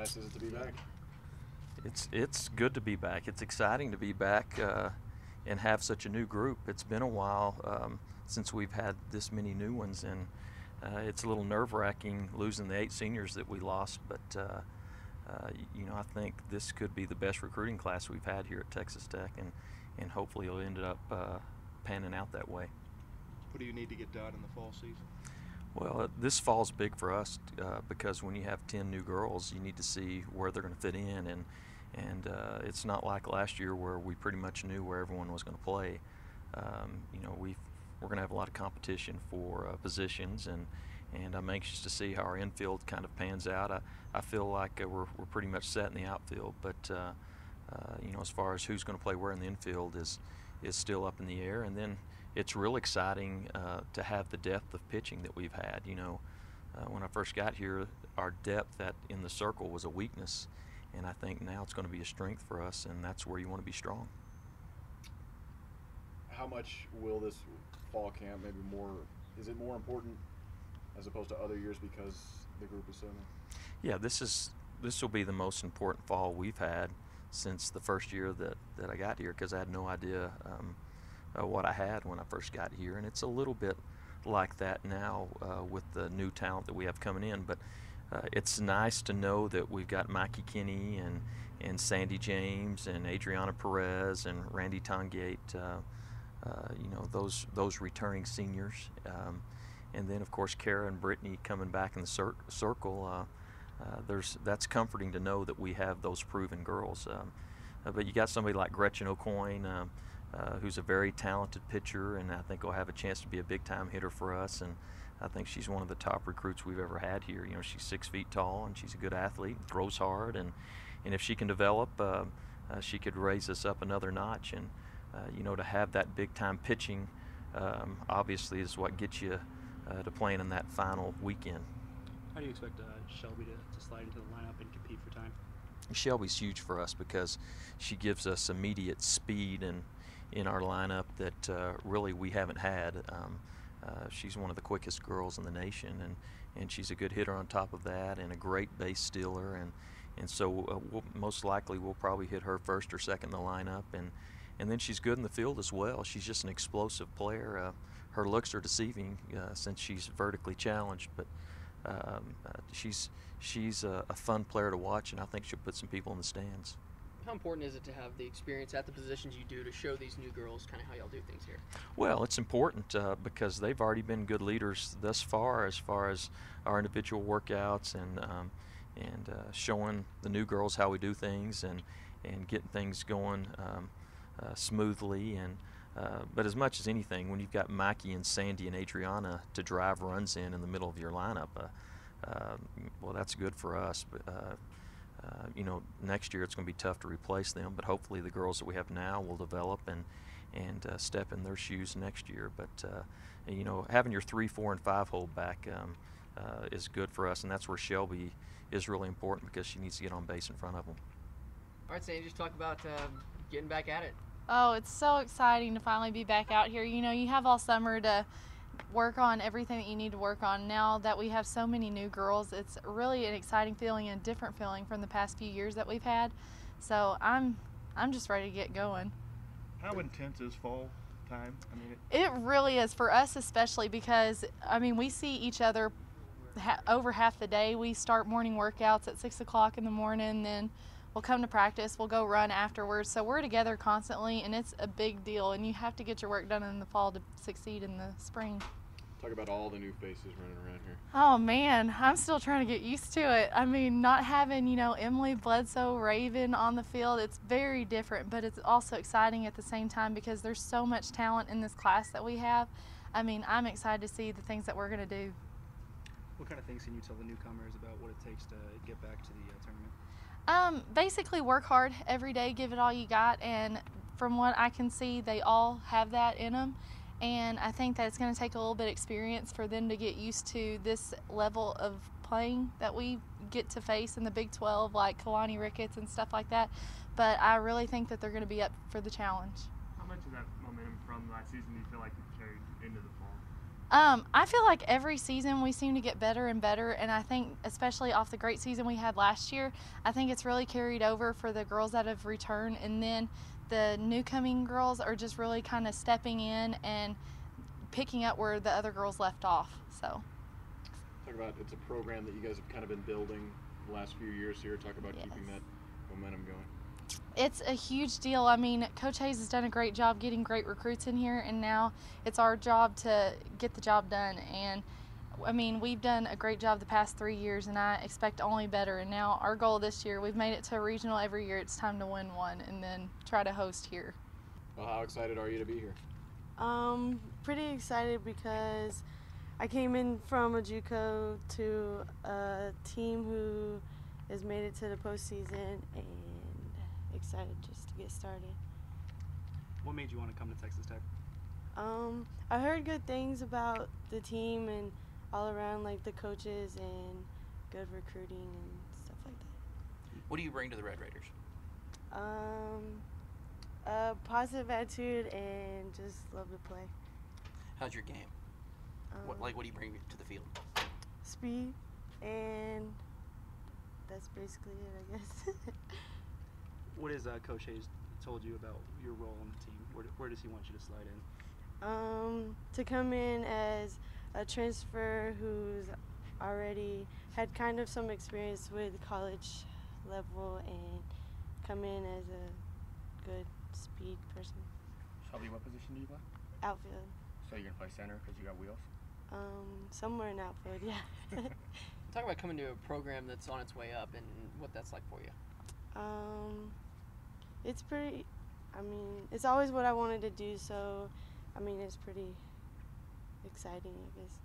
nice is it to be back? It's good to be back. It's exciting to be back and have such a new group. It's been a while since we've had this many new ones, and it's a little nerve-wracking losing the 8 seniors that we lost, but you know, I think this could be the best recruiting class we've had here at Texas Tech, and hopefully it'll end up panning out that way. What do you need to get done in the fall season? Well, this fall's big for us because when you have 10 new girls, you need to see where they're going to fit in, and it's not like last year where we pretty much knew where everyone was going to play. You know, we're going to have a lot of competition for positions, and I'm anxious to see how our infield kind of pans out. I feel like we're pretty much set in the outfield, but you know, as far as who's going to play where in the infield is still up in the air. And then it's real exciting to have the depth of pitching that we've had. You know, when I first got here, our depth in the circle was a weakness, and I think now it's going to be a strength for us, and that's where you want to be strong. How much will this fall camp, maybe more, is it more important as opposed to other years because the group is so new? Yeah, this will be the most important fall we've had since the first year that I got here, because I had no idea what I had when I first got here, and it's a little bit like that now with the new talent that we have coming in. But it's nice to know that we've got Mikey Kinney and Sandy James and Adriana Perez and Randy Tongate, you know, those returning seniors, and then of course Kara and Brittany coming back in the circle. That's comforting to know that we have those proven girls. But you got somebody like Gretchen O'Coin, who's a very talented pitcher, and I think will have a chance to be a big-time hitter for us. And I think she's one of the top recruits we've ever had here. You know, she's 6 feet tall, and she's a good athlete, throws hard, and if she can develop, she could raise us up another notch. And you know, to have that big-time pitching, obviously, is what gets you to playing in that final weekend. How do you expect Shelby to slide into the lineup and compete for time? Shelby's huge for us because she gives us immediate speed in our lineup that really we haven't had. She's one of the quickest girls in the nation, and she's a good hitter on top of that, and a great base stealer, and so most likely we'll probably hit her first or second in the lineup, and then she's good in the field as well. She's just an explosive player. Her looks are deceiving since she's vertically challenged, but she's a fun player to watch, and I think she'll put some people in the stands. How important is it to have the experience at the positions you do to show these new girls kind of how y'all do things here? Well, it's important because they've already been good leaders thus far as our individual workouts and showing the new girls how we do things and getting things going smoothly. And but as much as anything, when you've got Mikey and Sandy and Adriana to drive runs in the middle of your lineup, well, that's good for us. But you know, next year it's going to be tough to replace them, but hopefully the girls that we have now will develop and step in their shoes next year. But you know, having your 3, 4, and 5 hole back is good for us, and that's where Shelby is really important because she needs to get on base in front of them. All right, Sandy, just talk about getting back at it. Oh, it's so exciting to finally be back out here. You know, you have all summer to work on everything that you need to work on. Now that we have so many new girls, it's really an exciting feeling and a different feeling from the past few years that we've had. So I'm just ready to get going. How intense is fall time? I mean, it really is for us, especially because I mean we see each other over half the day. We start morning workouts at 6 o'clock in the morning, then we'll come to practice, we'll go run afterwards. So we're together constantly, and it's a big deal, and you have to get your work done in the fall to succeed in the spring. Talk about all the new faces running around here. Oh man, I'm still trying to get used to it. I mean, not having, you know, Emily, Bledsoe, Raven on the field, it's very different, but it's also exciting at the same time because there's so much talent in this class that we have. I mean, I'm excited to see the things that we're going to do. What kind of things can you tell the newcomers about what it takes to get back to the tournament? Basically work hard every day, give it all you got, and from what I can see, they all have that in them. And I think that it's going to take a little bit of experience for them to get used to this level of playing that we get to face in the Big 12, like Kalani Ricketts and stuff like that. But I really think that they're going to be up for the challenge. How much of that momentum from last season do you feel like you've carried into the fall? I feel like every season we seem to get better and better, and I think especially off the great season we had last year, I think it's really carried over for the girls that have returned, and then the new coming girls are just really kind of stepping in and picking up where the other girls left off. So Talk about it's a program that you guys have kind of been building the last few years here. Talk about keeping that momentum going. it's a huge deal. I mean, Coach Hayes has done a great job getting great recruits in here, and now it's our job to get the job done. And I mean, we've done a great job the past 3 years, and I expect only better. And now our goal this year, we've made it to a regional every year. It's time to win one and then try to host here. Well, how excited are you to be here? Pretty excited because I came in from a JUCO to a team who has made it to the postseason, and excited just to get started. What made you want to come to Texas Tech? I heard good things about the team and all around, like the coaches and good recruiting and stuff like that. What do you bring to the Red Raiders? A positive attitude and just love to play. How's your game? What do you bring to the field? Speed, and that's basically it, I guess. What has Coach Hayes told you about your role on the team? Where does he want you to slide in? To come in as a transfer who's already had kind of some experience with college level and come in as a good speed person. Shelby, what position do you play? Outfield. So you're gonna play center because you got wheels? Somewhere in outfield, yeah. Talk about coming to a program that's on its way up and what that's like for you. It's pretty, it's always what I wanted to do, so, it's pretty exciting, I guess.